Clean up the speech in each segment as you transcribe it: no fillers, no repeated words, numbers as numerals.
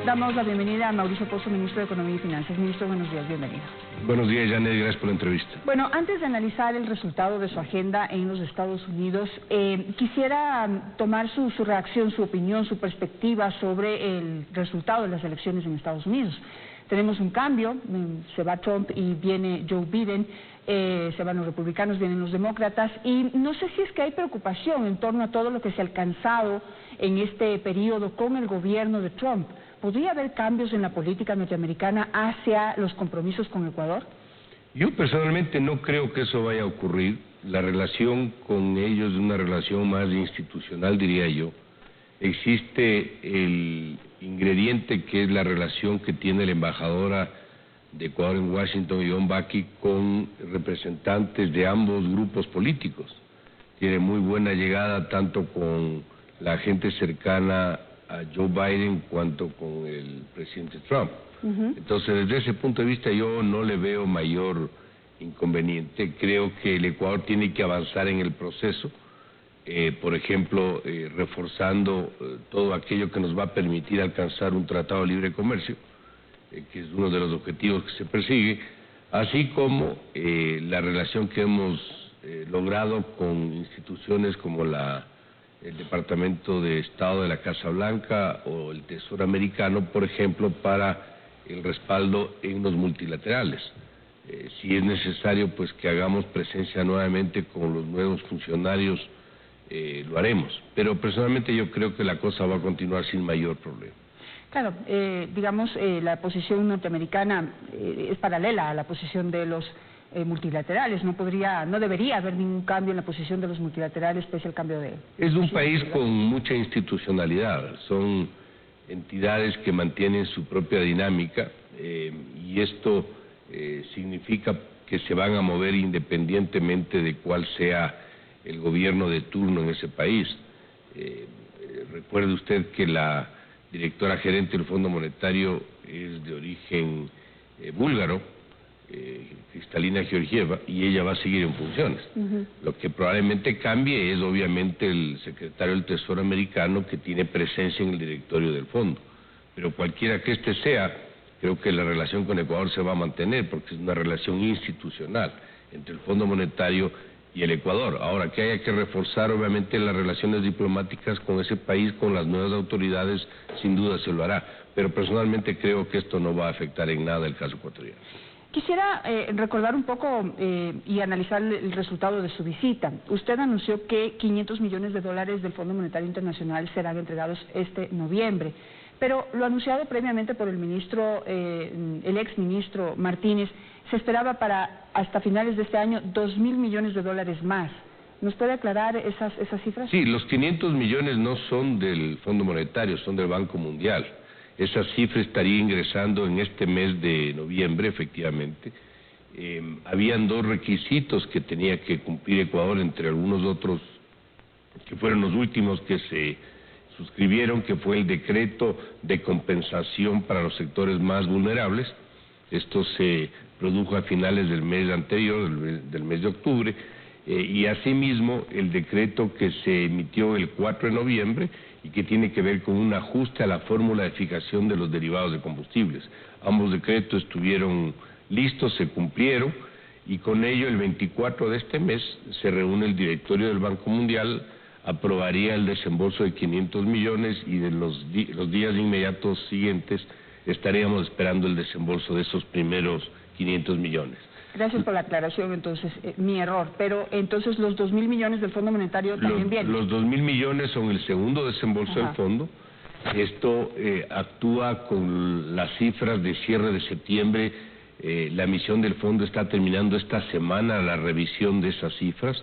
Damos la bienvenida a Mauricio Pozo, ministro de Economía y Finanzas. Ministro, buenos días, bienvenido. Buenos días, Janet, gracias por la entrevista. Bueno, antes de analizar el resultado de su agenda en los Estados Unidos, quisiera tomar su reacción, su opinión, su perspectiva sobre el resultado de las elecciones en Estados Unidos. Tenemos un cambio, se va Trump y viene Joe Biden, se van los republicanos, vienen los demócratas, y no sé si es que hay preocupación en torno a todo lo que se ha alcanzado en este periodo con el gobierno de Trump. ¿Podría haber cambios en la política norteamericana hacia los compromisos con Ecuador? Yo personalmente no creo que eso vaya a ocurrir. La relación con ellos es una relación más institucional, diría yo. Existe el ingrediente que es la relación que tiene la embajadora de Ecuador en Washington, Ivonne Baki, con representantes de ambos grupos políticos. Tiene muy buena llegada tanto con la gente cercana a Joe Biden cuanto con el presidente Trump. Entonces, desde ese punto de vista yo no le veo mayor inconveniente. Creo que el Ecuador tiene que avanzar en el proceso, por ejemplo, reforzando todo aquello que nos va a permitir alcanzar un tratado de libre comercio, que es uno de los objetivos que se persigue, así como la relación que hemos logrado con instituciones como el Departamento de Estado de la Casa Blanca o el Tesoro Americano, por ejemplo, para el respaldo en los multilaterales. Si es necesario, pues que hagamos presencia nuevamente con los nuevos funcionarios, lo haremos. Pero personalmente yo creo que la cosa va a continuar sin mayor problema. Claro, digamos, la posición norteamericana es paralela a la posición de los multilaterales. No debería haber ningún cambio en la posición de los multilaterales pese al cambio de... Es un país con mucha institucionalidad, son entidades que mantienen su propia dinámica y esto significa que se van a mover independientemente de cuál sea el gobierno de turno en ese país. Recuerde usted que la directora gerente del Fondo Monetario es de origen búlgaro, Kristalina Georgieva, y ella va a seguir en funciones. Lo que probablemente cambie es obviamente el secretario del Tesoro americano, que tiene presencia en el directorio del fondo. Pero cualquiera que este sea, creo que la relación con Ecuador se va a mantener, porque es una relación institucional entre el Fondo Monetario y el Ecuador. Ahora, que haya que reforzar obviamente las relaciones diplomáticas con ese país, con las nuevas autoridades, sin duda se lo hará. Pero personalmente creo que esto no va a afectar en nada el caso ecuatoriano. Quisiera recordar un poco y analizar el resultado de su visita. Usted anunció que $500 millones del Fondo Monetario Internacional serán entregados este noviembre, pero lo anunciado previamente por el ministro, el exministro Martínez, se esperaba para hasta finales de este año $2.000 millones más. ¿Nos puede aclarar esas cifras? Sí, los 500 millones no son del Fondo Monetario, son del Banco Mundial. Esa cifra estaría ingresando en este mes de noviembre, efectivamente. Habían dos requisitos que tenía que cumplir Ecuador, entre algunos otros, que fueron los últimos que se suscribieron, que fue el decreto de compensación para los sectores más vulnerables. Esto se produjo a finales del mes anterior, del mes de octubre, y asimismo el decreto que se emitió el 4 de noviembre y que tiene que ver con un ajuste a la fórmula de fijación de los derivados de combustibles. Ambos decretos estuvieron listos, se cumplieron, y con ello el 24 de este mes se reúne el directorio del Banco Mundial, aprobaría el desembolso de 500 millones y de los días inmediatos siguientes estaríamos esperando el desembolso de esos primeros 500 millones. Gracias por la aclaración, entonces, mi error. Pero entonces los 2.000 millones del Fondo Monetario también vienen. Los 2.000 millones son el segundo desembolso del fondo. Esto actúa con las cifras de cierre de septiembre. La misión del fondo está terminando esta semana la revisión de esas cifras.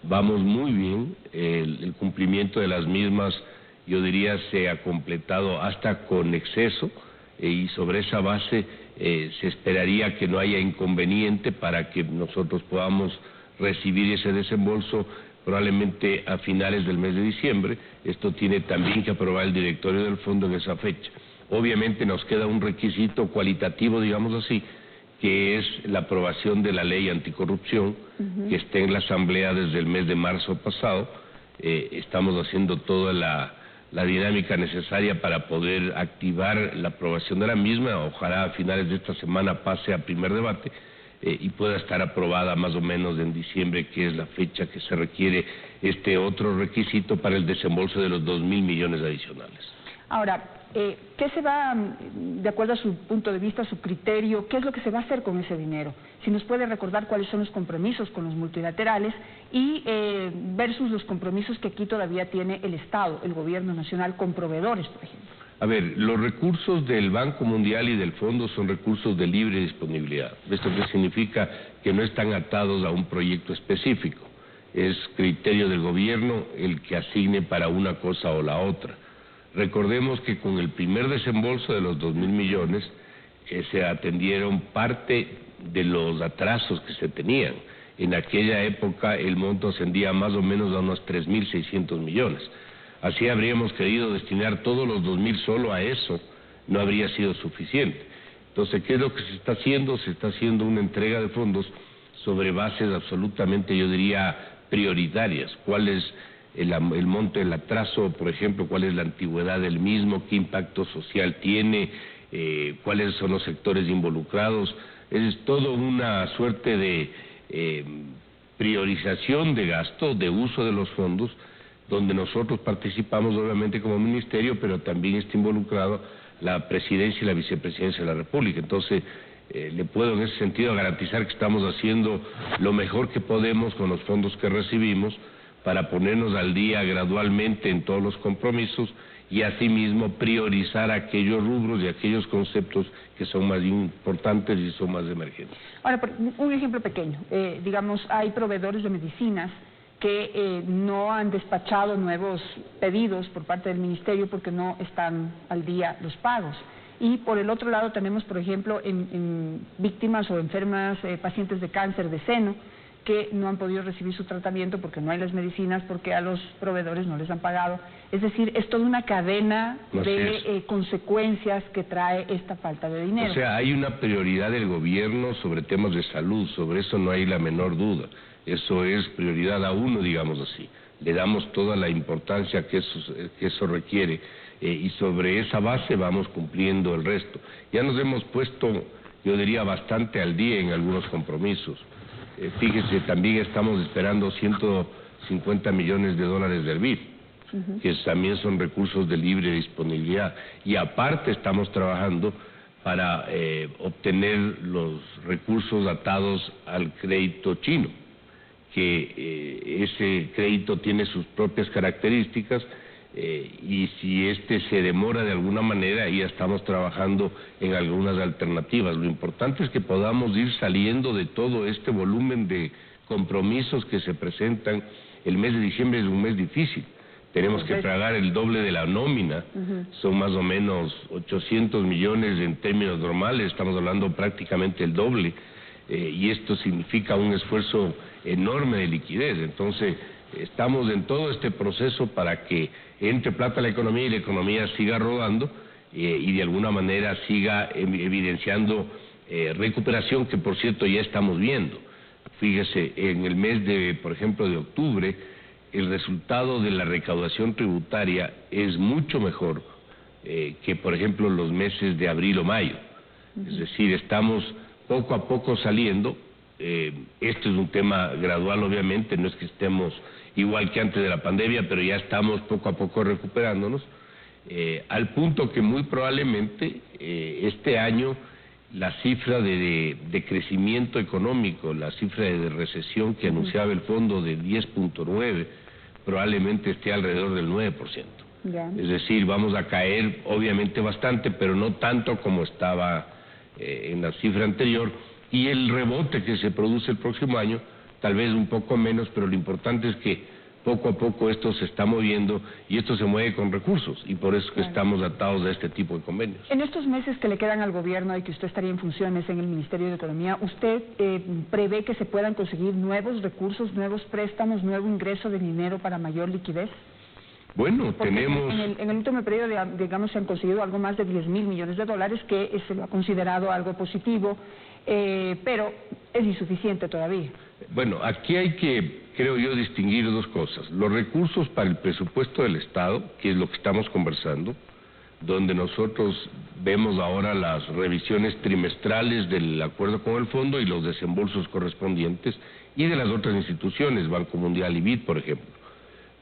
Vamos muy bien, el cumplimiento de las mismas, yo diría, se ha completado hasta con exceso, y sobre esa base se esperaría que no haya inconveniente para que nosotros podamos recibir ese desembolso probablemente a finales del mes de diciembre. Esto tiene también que aprobar el directorio del fondo en esa fecha. Obviamente nos queda un requisito cualitativo, digamos así, que es la aprobación de la ley anticorrupción, que está en la Asamblea desde el mes de marzo pasado. Estamos haciendo toda la dinámica necesaria para poder activar la aprobación de la misma. Ojalá a finales de esta semana pase a primer debate y pueda estar aprobada más o menos en diciembre, que es la fecha que se requiere este otro requisito para el desembolso de los 2.000 millones adicionales. Ahora, ¿qué se va, de acuerdo a su punto de vista, a su criterio, qué es lo que se va a hacer con ese dinero? Si nos puede recordar cuáles son los compromisos con los multilaterales y versus los compromisos que aquí todavía tiene el Estado, el gobierno nacional, con proveedores, por ejemplo. A ver, los recursos del Banco Mundial y del Fondo son recursos de libre disponibilidad. ¿Esto qué significa? Que no están atados a un proyecto específico. Es criterio del gobierno el que asigne para una cosa o la otra. Recordemos que con el primer desembolso de los 2.000 millones se atendieron parte de los atrasos que se tenían. En aquella época el monto ascendía más o menos a unos 3.600 millones. Así habríamos querido destinar todos los 2.000 solo a eso, no habría sido suficiente. Entonces, ¿qué es lo que se está haciendo? Se está haciendo una entrega de fondos sobre bases absolutamente, yo diría, prioritarias. ¿Cuál es el monto del atraso, por ejemplo? ¿Cuál es la antigüedad del mismo? ¿Qué impacto social tiene? ¿Cuáles son los sectores involucrados? Es todo una suerte de priorización de gasto, de uso de los fondos, donde nosotros participamos obviamente como ministerio, pero también está involucrado la presidencia y la vicepresidencia de la República. Entonces, le puedo en ese sentido garantizar que estamos haciendo lo mejor que podemos con los fondos que recibimos para ponernos al día gradualmente en todos los compromisos y asimismo priorizar aquellos rubros y aquellos conceptos que son más importantes y son más emergentes. Ahora, un ejemplo pequeño, digamos, hay proveedores de medicinas que no han despachado nuevos pedidos por parte del Ministerio porque no están al día los pagos. Y por el otro lado tenemos, por ejemplo, en víctimas o enfermas, pacientes de cáncer de seno, que no han podido recibir su tratamiento porque no hay las medicinas, porque a los proveedores no les han pagado. Es decir, es toda una cadena de consecuencias que trae esta falta de dinero. O sea, hay una prioridad del gobierno sobre temas de salud, sobre eso no hay la menor duda. Eso es prioridad a uno, digamos así. Le damos toda la importancia que eso requiere y sobre esa base vamos cumpliendo el resto. Ya nos hemos puesto, yo diría, bastante al día en algunos compromisos. Fíjese, también estamos esperando 150 millones de dólares del BID, que también son recursos de libre disponibilidad. Y aparte estamos trabajando para obtener los recursos atados al crédito chino, que ese crédito tiene sus propias características y si este se demora de alguna manera, ya estamos trabajando en algunas alternativas. Lo importante es que podamos ir saliendo de todo este volumen de compromisos que se presentan. El mes de diciembre es un mes difícil. Tenemos que pagar el doble de la nómina, son más o menos 800 millones en términos normales, estamos hablando prácticamente el doble, y esto significa un esfuerzo enorme de liquidez. Entonces, estamos en todo este proceso para que entre plata a la economía y la economía siga rodando y de alguna manera siga evidenciando recuperación, que por cierto ya estamos viendo. Fíjese, en el mes de, por ejemplo, de octubre, el resultado de la recaudación tributaria es mucho mejor que, por ejemplo, los meses de abril o mayo. Es decir, estamos poco a poco saliendo. Esto es un tema gradual, obviamente, no es que estemos igual que antes de la pandemia, pero ya estamos poco a poco recuperándonos, al punto que muy probablemente este año la cifra de crecimiento económico, la cifra de recesión que anunciaba el fondo de 10.9, probablemente esté alrededor del 9%. Es decir, vamos a caer obviamente bastante, pero no tanto como estaba en la cifra anterior, y el rebote que se produce el próximo año, tal vez un poco menos, pero lo importante es que poco a poco esto se está moviendo y esto se mueve con recursos, y por eso que estamos atados a este tipo de convenios. En estos meses que le quedan al gobierno y que usted estaría en funciones en el Ministerio de Economía, ¿usted prevé que se puedan conseguir nuevos recursos, nuevos préstamos, nuevo ingreso de dinero para mayor liquidez? Bueno, porque tenemos... En el último periodo, digamos, se han conseguido algo más de 10.000 millones de dólares, que se lo ha considerado algo positivo. pero es insuficiente todavía. Bueno, aquí hay que, creo yo, distinguir dos cosas. Los recursos para el presupuesto del Estado, que es lo que estamos conversando, donde nosotros vemos ahora las revisiones trimestrales del acuerdo con el fondo y los desembolsos correspondientes, y de las otras instituciones, Banco Mundial y BID, por ejemplo.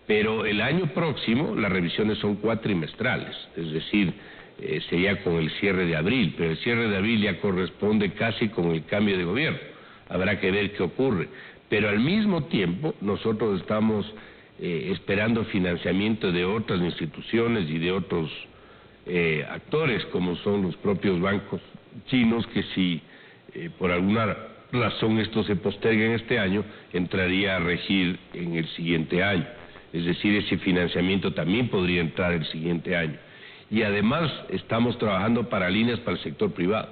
Pero el año próximo las revisiones son cuatrimestrales, es decir, sería con el cierre de abril, pero el cierre de abril ya corresponde casi con el cambio de gobierno. Habrá que ver qué ocurre. Pero al mismo tiempo nosotros estamos esperando financiamiento de otras instituciones y de otros actores, como son los propios bancos chinos, que si por alguna razón esto se posterga en este año, entraría a regir en el siguiente año. Es decir, ese financiamiento también podría entrar el siguiente año. Y además estamos trabajando para líneas para el sector privado.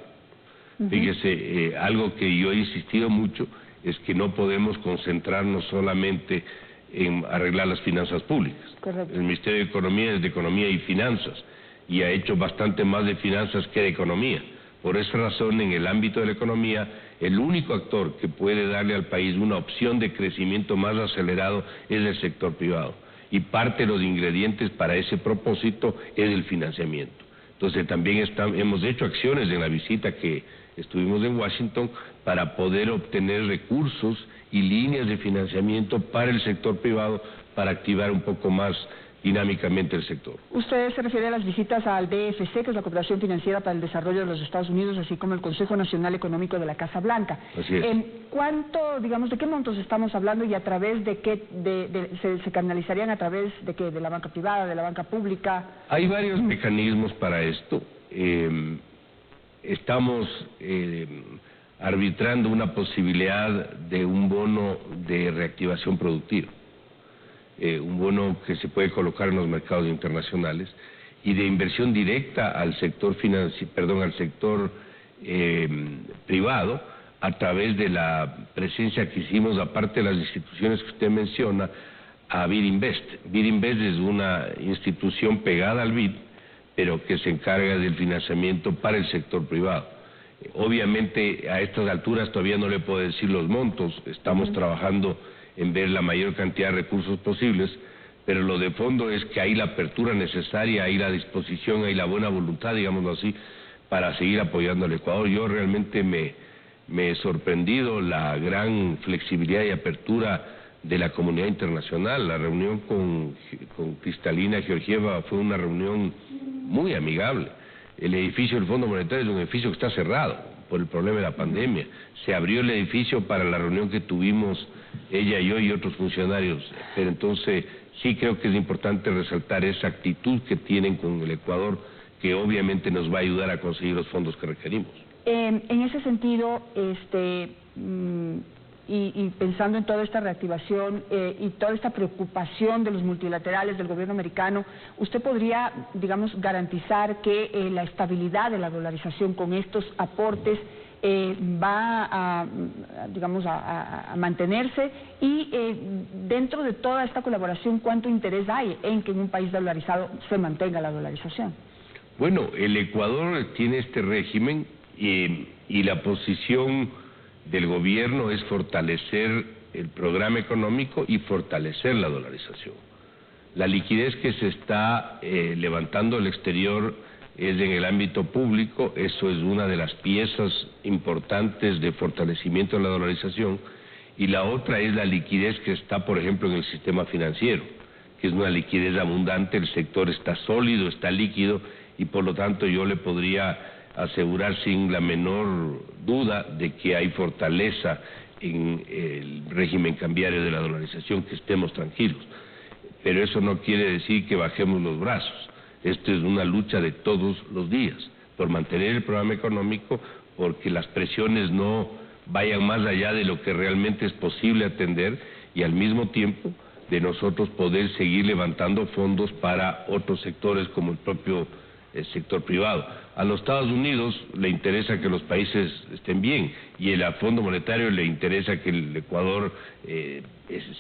Fíjese, algo que yo he insistido mucho es que no podemos concentrarnos solamente en arreglar las finanzas públicas. Correcto. El Ministerio de Economía es de Economía y Finanzas, y ha hecho bastante más de finanzas que de economía. Por esa razón, en el ámbito de la economía, el único actor que puede darle al país una opción de crecimiento más acelerado es el sector privado. Y parte de los ingredientes para ese propósito es el financiamiento. Entonces también hemos hecho acciones en la visita que estuvimos en Washington para poder obtener recursos y líneas de financiamiento para el sector privado para activar un poco más dinámicamente el sector. Usted se refiere a las visitas al BFC, que es la Cooperación Financiera para el Desarrollo de los Estados Unidos, así como el Consejo Nacional Económico de la Casa Blanca. Así es. ¿Cuánto, digamos, de qué montos estamos hablando y a través de qué, se canalizarían a través de qué, de la banca privada, de la banca pública? Hay varios mecanismos para esto. Estamos arbitrando una posibilidad de un bono de reactivación productiva. Un bono que se puede colocar en los mercados internacionales y de inversión directa al sector privado a través de la presencia que hicimos, aparte de las instituciones que usted menciona, a BID Invest. BID Invest es una institución pegada al BID, pero que se encarga del financiamiento para el sector privado. Obviamente a estas alturas todavía no le puedo decir los montos, estamos trabajando en ver la mayor cantidad de recursos posibles, pero lo de fondo es que hay la apertura necesaria, hay la disposición, hay la buena voluntad, digámoslo así, para seguir apoyando al Ecuador. Yo realmente me he sorprendido la gran flexibilidad y apertura de la comunidad internacional. La reunión con Kristalina Georgieva fue una reunión muy amigable. El edificio del Fondo Monetario es un edificio que está cerrado por el problema de la pandemia. Se abrió el edificio para la reunión que tuvimos ella y yo y otros funcionarios, pero entonces sí creo que es importante resaltar esa actitud que tienen con el Ecuador, que obviamente nos va a ayudar a conseguir los fondos que requerimos. En ese sentido, y pensando en toda esta reactivación y toda esta preocupación de los multilaterales, del gobierno americano, ¿usted podría, digamos, garantizar que la estabilidad de la dolarización con estos aportes va a, digamos, a mantenerse? Y dentro de toda esta colaboración, ¿cuánto interés hay en que en un país dolarizado se mantenga la dolarización? Bueno, el Ecuador tiene este régimen y la posición del gobierno es fortalecer el programa económico y fortalecer la dolarización. La liquidez que se está levantando al exterior es en el ámbito público, eso es una de las piezas importantes de fortalecimiento de la dolarización, y la otra es la liquidez que está, por ejemplo, en el sistema financiero, que es una liquidez abundante, el sector está sólido, está líquido, y por lo tanto yo le podría asegurar sin la menor duda de que hay fortaleza en el régimen cambiario de la dolarización, que estemos tranquilos. Pero eso no quiere decir que bajemos los brazos. Esto es una lucha de todos los días por mantener el programa económico, porque las presiones no vayan más allá de lo que realmente es posible atender, y al mismo tiempo de nosotros poder seguir levantando fondos para otros sectores como el propio sector privado. A los Estados Unidos le interesa que los países estén bien y al Fondo Monetario le interesa que el Ecuador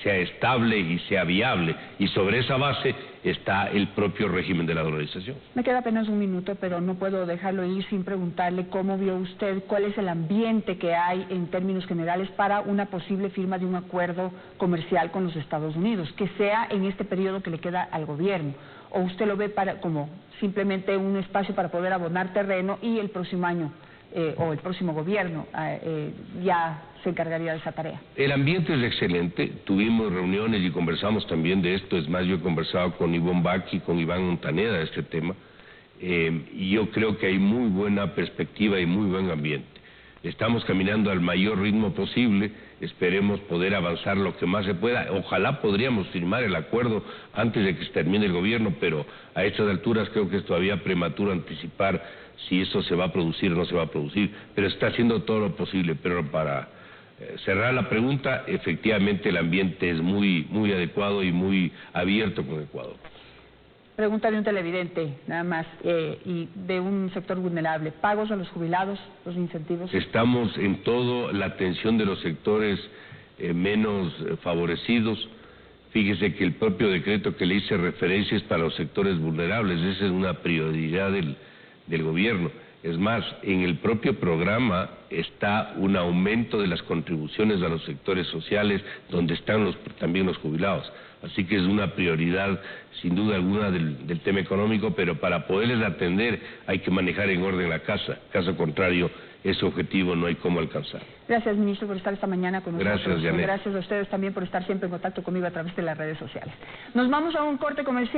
sea estable y sea viable, y sobre esa base está el propio régimen de la dolarización. Me queda apenas un minuto, pero no puedo dejarlo ir sin preguntarle cómo vio usted, cuál es el ambiente que hay en términos generales para una posible firma de un acuerdo comercial con los Estados Unidos, que sea en este periodo que le queda al gobierno, o usted lo ve como simplemente un espacio para poder abonar terreno y el próximo año o el próximo gobierno ya se encargaría de esa tarea. El ambiente es excelente, tuvimos reuniones y conversamos también de esto. Es más, yo he conversado con Ivonne Bach y con Iván Montaneda de este tema, y yo creo que hay muy buena perspectiva y muy buen ambiente. Estamos caminando al mayor ritmo posible, esperemos poder avanzar lo que más se pueda. Ojalá podríamos firmar el acuerdo antes de que se termine el gobierno, pero a estas alturas creo que es todavía prematuro anticipar si eso se va a producir o no se va a producir, pero está haciendo todo lo posible. Pero para cerrar la pregunta, efectivamente el ambiente es muy adecuado y muy abierto con Ecuador. Pregunta de un televidente, nada más, y de un sector vulnerable. ¿Pagos a los jubilados, los incentivos? Estamos en todo la atención de los sectores menos favorecidos. Fíjese que el propio decreto que le hice referencia es para los sectores vulnerables. Esa es una prioridad del gobierno. Es más, en el propio programa está un aumento de las contribuciones a los sectores sociales, donde están también los jubilados. Así que es una prioridad, sin duda alguna, del tema económico, pero para poderles atender hay que manejar en orden la casa. Caso contrario, ese objetivo no hay cómo alcanzar. Gracias, ministro, por estar esta mañana con nosotros. Gracias, Janet. Gracias a ustedes también por estar siempre en contacto conmigo a través de las redes sociales. Nos vamos a un corte comercial.